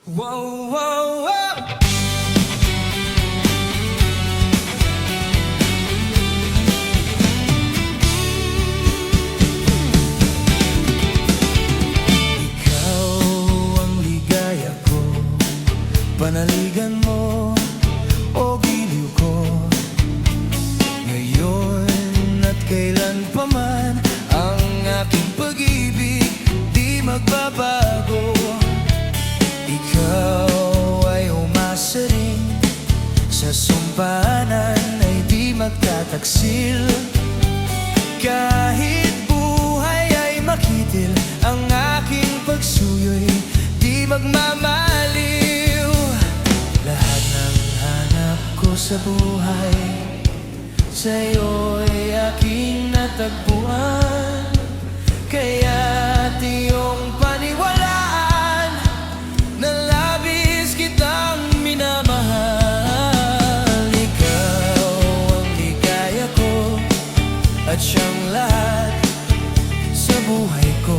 Whoa, whoa, whoa. Ikaw ang ligaya ko, panaligan mo o giliw ko. Ngayon at kailan pa man, ang aking pag-ibig di magbabago. Ikaw ay umasa rin, sa sumpanan ay di magtataksil. Kahit buhay ay makitil, ang aking pagsuyo'y di magmamaliw. Lahat ng hanap ko sa buhay, sa'yo'y aking natagpuan. Kaya't iyong paniwalaan na labis kitang minamahal. Ikaw ang ligaya ko at siyang lahat sa buhay ko.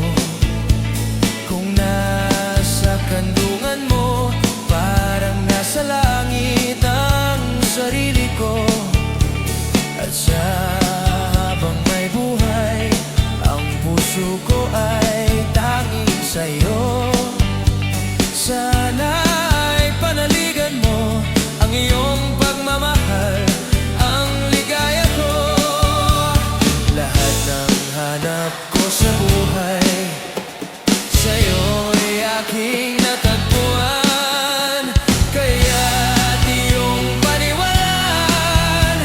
Kung nasa kandungan mo, parang nasa langit ang sarili ko. At sa habang may buhay, ang puso ko ay tanging sa'yo. Sana'y panaligan mo ang iyong pagmamahal, ang ligaya ko. Lahat ng hanap ko sa buhay, sa'yo'y aking natagpuan. Kaya't iyong paniwalaan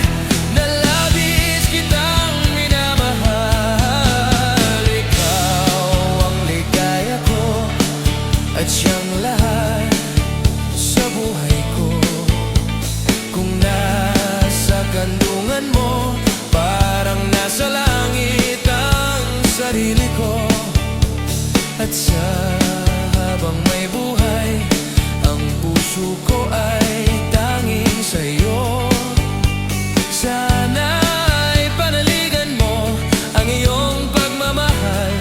na labis kitang minamahal. Ikaw ang ligaya ko at siyang lahat sa buhay ko. Kung nasa kandungan mo, parang nasa langit ang sarili ko. At sa habang may buhay, ang puso ko ay tanging sa'yo. Sana'y panaligan mo ang iyong pagmamahal,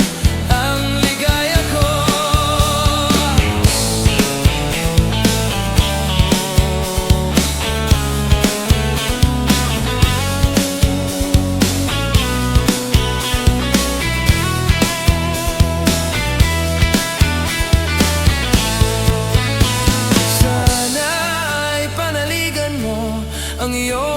ang ligaya ko. Sana'y panaligan mo ang iyong